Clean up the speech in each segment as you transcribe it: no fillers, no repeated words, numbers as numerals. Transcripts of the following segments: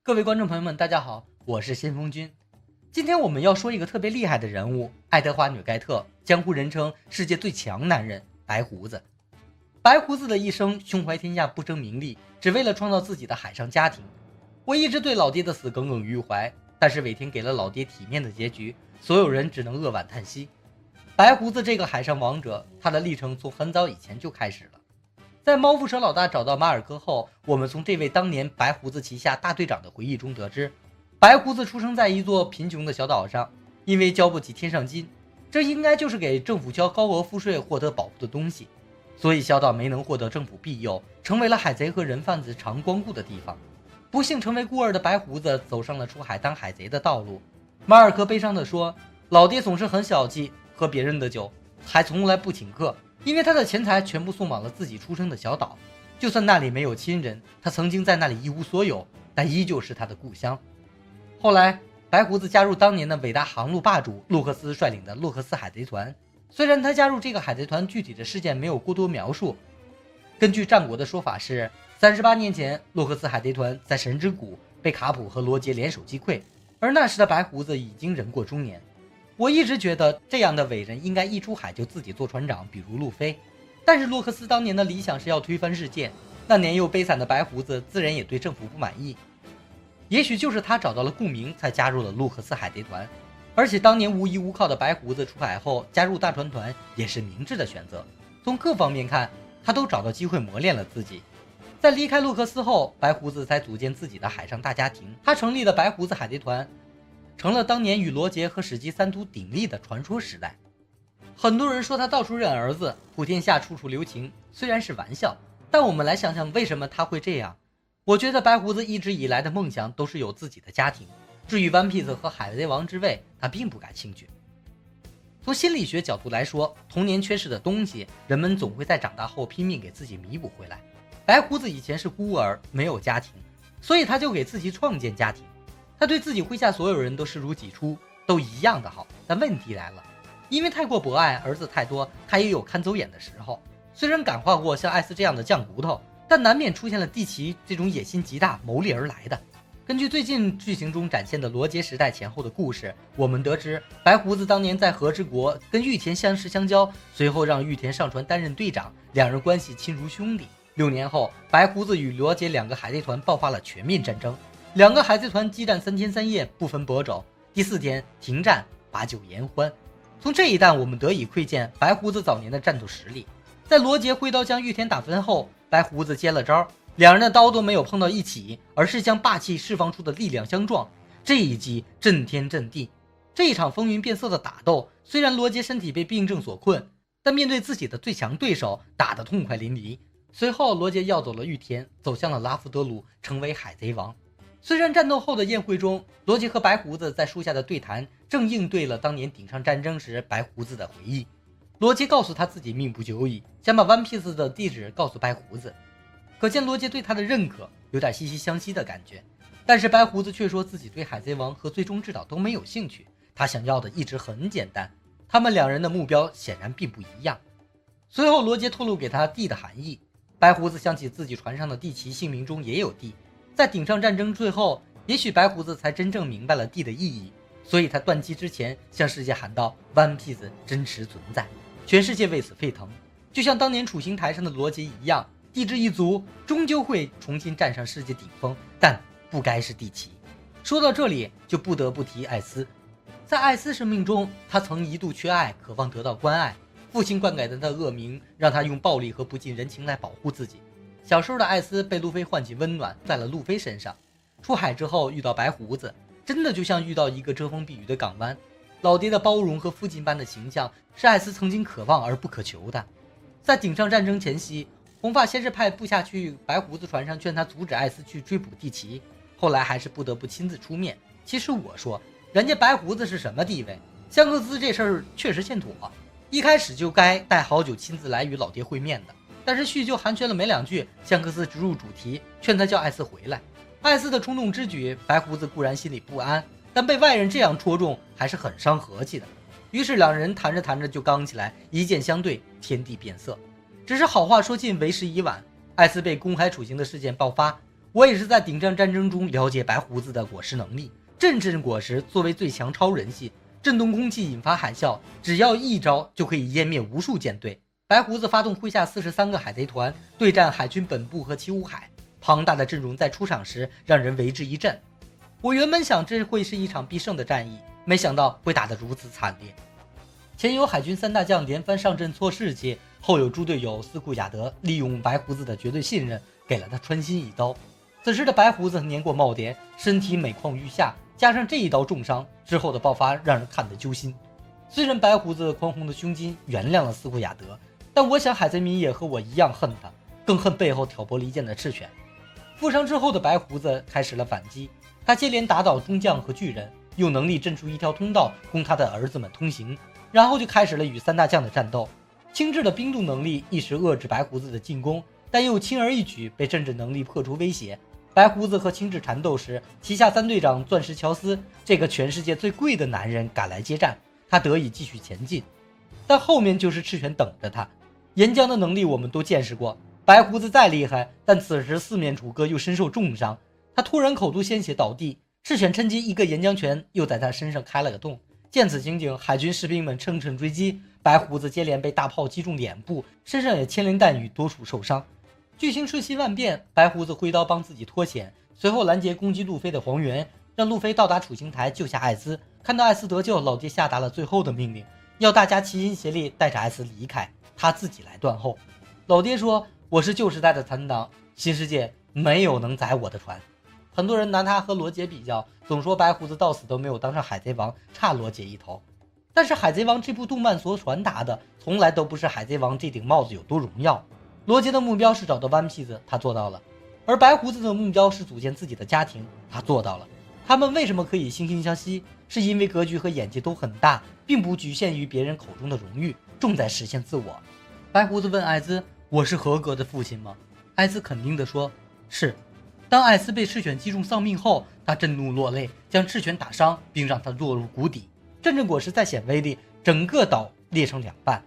各位观众朋友们，大家好，我是先锋君。今天我们要说一个特别厉害的人物——爱德华·纽盖特，江湖人称世界最强男人白胡子。白胡子的一生胸怀天下，不争名利，只为了创造自己的海上家庭。我一直对老爹的死耿耿于怀，但是尾田给了老爹体面的结局，所有人只能扼腕叹息。白胡子这个海上王者，他的历程从很早以前就开始了。在猫腹蛇老大找到马尔科后，我们从这位当年白胡子旗下大队长的回忆中得知，白胡子出生在一座贫穷的小岛上，因为交不起天上金，这应该就是给政府交高额赋税获得保护的东西，所以小岛没能获得政府庇佑，成为了海贼和人贩子常光顾的地方。不幸成为孤儿的白胡子走上了出海当海贼的道路。马尔科悲伤地说，老爹总是很小气，喝别人的酒，还从来不请客，因为他的钱财全部送往了自己出生的小岛，就算那里没有亲人，他曾经在那里一无所有，但依旧是他的故乡。后来白胡子加入当年的伟大航路霸主洛克斯率领的洛克斯海贼团，虽然他加入这个海贼团具体的事件没有过多描述，根据战国的说法是38年前洛克斯海贼团在神之谷被卡普和罗杰联手击溃，而那时的白胡子已经人过中年。我一直觉得这样的伟人应该一出海就自己做船长，比如路飞。但是洛克斯当年的理想是要推翻世界，那年幼悲惨的白胡子自然也对政府不满意。也许就是他找到了共鸣，才加入了洛克斯海贼团。而且当年无依无靠的白胡子出海后加入大船团也是明智的选择。从各方面看，他都找到机会磨练了自己。在离开洛克斯后，白胡子才组建自己的海上大家庭。他成立了白胡子海贼团，成了当年与罗杰和史基三突鼎立的传说时代。很多人说他到处认儿子，普天下处处留情，虽然是玩笑，但我们来想想为什么他会这样。我觉得白胡子一直以来的梦想都是有自己的家庭，至于 One Piece 和海贼王之位，他并不感兴趣。从心理学角度来说，童年缺失的东西，人们总会在长大后拼命给自己弥补回来。白胡子以前是孤儿，没有家庭，所以他就给自己创建家庭。他对自己麾下所有人都视如己出，都一样的好。但问题来了，因为太过博爱，儿子太多，他也有看走眼的时候。虽然感化过像艾斯这样的酱骨头，但难免出现了蒂奇这种野心极大、谋利而来的。根据最近剧情中展现的罗杰时代前后的故事，我们得知白胡子当年在和之国跟玉田相识相交，随后让玉田上船担任队长，两人关系亲如兄弟。6年后，白胡子与罗杰两个海贼团爆发了全面战争，两个海贼团激战3天3夜，不分伯仲。第4天停战，把酒言欢。从这一弹，我们得以窥见白胡子早年的战斗实力。在罗杰挥刀将玉田打分后，白胡子接了招，两人的刀都没有碰到一起，而是将霸气释放出的力量相撞。这一击震天震地。这一场风云变色的打斗，虽然罗杰身体被病症所困，但面对自己的最强对手，打得痛快淋漓。随后罗杰要走了玉田，走向了拉夫德鲁，成为海贼王。虽然战斗后的宴会中，罗杰和白胡子在树下的对谈正应对了当年顶上战争时白胡子的回忆。罗杰告诉他自己命不久矣，想把 One Piece 的地址告诉白胡子，可见罗杰对他的认可，有点惺惺相惜的感觉。但是白胡子却说自己对海贼王和最终之岛都没有兴趣，他想要的一直很简单。他们两人的目标显然并不一样。随后罗杰透露给他地的含义，白胡子想起自己船上的地奇姓名中也有地，在顶上战争最后，也许白胡子才真正明白了地的意义，所以他断机之前向世界喊道 One Piece 真实存在，全世界为此沸腾。就像当年处刑台上的罗杰一样，地之一族终究会重新站上世界顶峰，但不该是地奇。说到这里就不得不提艾斯。在艾斯生命中，他曾一度缺爱，渴望得到关爱，父亲灌溉他的恶名让他用暴力和不近人情来保护自己。小时候的艾斯被路飞唤起温暖，在了路飞身上。出海之后遇到白胡子，真的就像遇到一个遮风避雨的港湾。老爹的包容和父亲般的形象是艾斯曾经渴望而不可求的。在顶上战争前夕，红发先是派部下去白胡子船上劝他阻止艾斯去追捕地奇，后来还是不得不亲自出面。其实我说人家白胡子是什么地位，香克斯这事儿确实欠妥，一开始就该带好久亲自来与老爹会面的。但是叙旧寒暄了没两句，香克斯直入主题，劝他叫艾斯回来。艾斯的冲动之举，白胡子固然心里不安，但被外人这样戳中还是很伤和气的。于是两人谈着谈着就刚起来，一剑相对，天地变色。只是好话说尽，为时已晚。艾斯被公开处刑的事件爆发，我也是在顶战战争中了解白胡子的果实能力。阵阵果实作为最强超人系，震动空气引发海啸，只要一招就可以湮灭无数舰队。白胡子发动麾下43个海贼团对战海军本部和七武海，庞大的阵容在出场时让人为之一振。我原本想这会是一场必胜的战役，没想到会打得如此惨烈。前有海军3大将连番上阵挫士气，后有猪队友斯库亚德利用白胡子的绝对信任，给了他穿心一刀。此时的白胡子年过耄耋，身体每况愈下，加上这一刀重伤之后的爆发，让人看得揪心。虽然白胡子宽宏的胸襟原谅了斯库亚德，但我想海贼民也和我一样恨他，更恨背后挑拨离间的赤犬。负伤之后的白胡子开始了反击，他接连打倒中将和巨人，有能力震出一条通道供他的儿子们通行，然后就开始了与3大将的战斗。轻质的冰冻能力一时遏制白胡子的进攻，但又轻而易举被政治能力破除威胁。白胡子和轻质缠斗时，旗下3队长钻石乔斯这个全世界最贵的男人赶来接战，他得以继续前进。但后面就是赤犬等着他。岩浆的能力我们都见识过，白胡子再厉害，但此时四面楚歌又身受重伤，他突然口吐鲜血倒地，赤犬趁机一个岩浆拳又在他身上开了个洞。见此情景，海军士兵们乘胜追击，白胡子接连被大炮击中脸部，身上也牵连弹雨，多处受伤。剧情瞬息万变，白胡子挥刀帮自己脱险，随后拦截攻击路飞的黄猿，让路飞到达处刑台救下艾斯。看到艾斯得救，老爹下达了最后的命令，要大家齐心协力带着艾斯离开，他自己来断后。老爹说，我是旧时代的残党，新世界没有能载我的船。很多人拿他和罗杰比较，总说白胡子到死都没有当上海贼王，差罗杰一头。但是海贼王这部动漫所传达的从来都不是海贼王这顶帽子有多荣耀。罗杰的目标是找到One Piece，他做到了，而白胡子的目标是组建自己的家庭，他做到了。他们为什么可以惺惺相惜？是因为格局和眼界都很大，并不局限于别人口中的荣誉，重在实现自我。白胡子问艾兹，我是合格的父亲吗？艾兹肯定地说，是。当艾斯被赤犬击中丧命后，他震怒落泪，将赤犬打伤，并让他落入谷底。阵阵果实再显威力，整个岛裂成2半。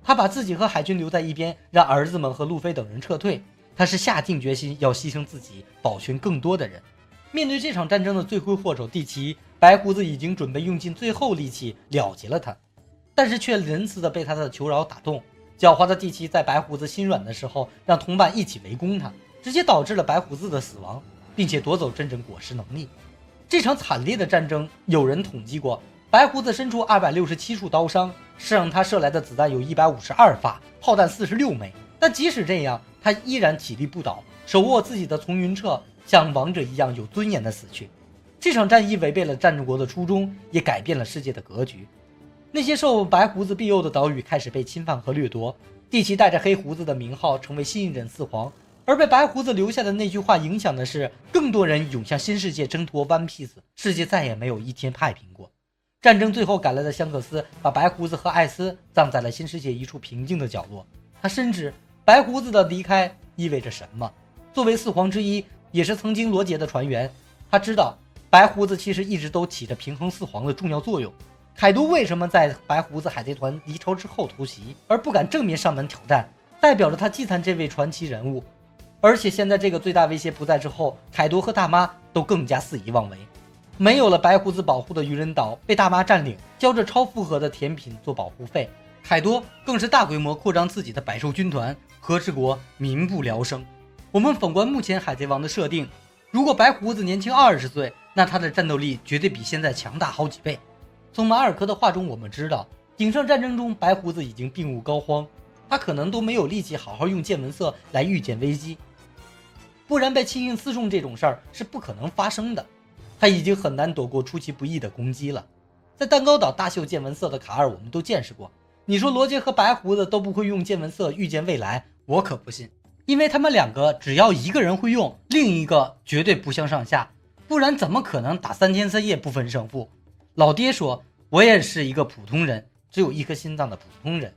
他把自己和海军留在一边，让儿子们和路飞等人撤退。他是下定决心要牺牲自己，保全更多的人。面对这场战争的罪魁祸首蒂奇，白胡子已经准备用尽最后力气了结了他，但是却仁慈地被他的求饶打动。狡猾的蒂奇在白胡子心软的时候，让同伴一起围攻他，直接导致了白胡子的死亡，并且夺走阵阵果实能力。这场惨烈的战争，有人统计过，白胡子身处267处刀伤，让他射来的子弹有152发，炮弹46枚。但即使这样，他依然体力不倒，手握自己的从云彻，像王者一样有尊严的死去。这场战役违背了战国的初衷，也改变了世界的格局。那些受白胡子庇佑的岛屿开始被侵犯和掠夺，蒂奇带着黑胡子的名号成为新一任四皇。而被白胡子留下的那句话影响的是，更多人涌向新世界挣脱One Piece，世界再也没有一天太平过。战争最后赶来的香克斯把白胡子和艾斯葬在了新世界一处平静的角落。他深知白胡子的离开意味着什么。作为四皇之一，也是曾经罗杰的船员，他知道白胡子其实一直都起着平衡四皇的重要作用。凯多为什么在白胡子海贼团离巢之后突袭，而不敢正面上门挑战，代表着他忌惮这位传奇人物。而且现在这个最大威胁不在之后，凯多和大妈都更加肆意妄为。没有了白胡子保护的愚人岛被大妈占领，交着超负荷的甜品做保护费，凯多更是大规模扩张自己的百兽军团，和之国民不聊生。我们反观目前海贼王的设定，如果白胡子年轻20岁，那他的战斗力绝对比现在强大好几倍。从马尔科的话中我们知道，顶上战争中白胡子已经病入膏肓，他可能都没有力气好好用见闻色来预见危机，不然被轻易刺中这种事儿是不可能发生的。他已经很难躲过出其不意的攻击了。在蛋糕岛大秀见闻色的卡尔我们都见识过，你说罗杰和白胡子都不会用见闻色预见未来，我可不信。因为他们两个只要一个人会用，另一个绝对不相上下，不然怎么可能打3天3夜不分胜负。老爹说，我也是一个普通人，只有一颗心脏的普通人。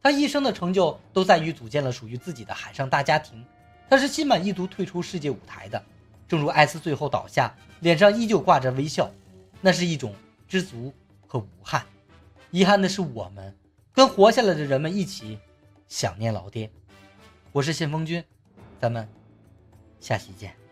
他一生的成就都在于组建了属于自己的海上大家庭。他是心满意足退出世界舞台的，正如艾斯最后倒下，脸上依旧挂着微笑，那是一种知足和无憾。遗憾的是，我们跟活下来的人们一起想念老爹。我是信封君，咱们下期见。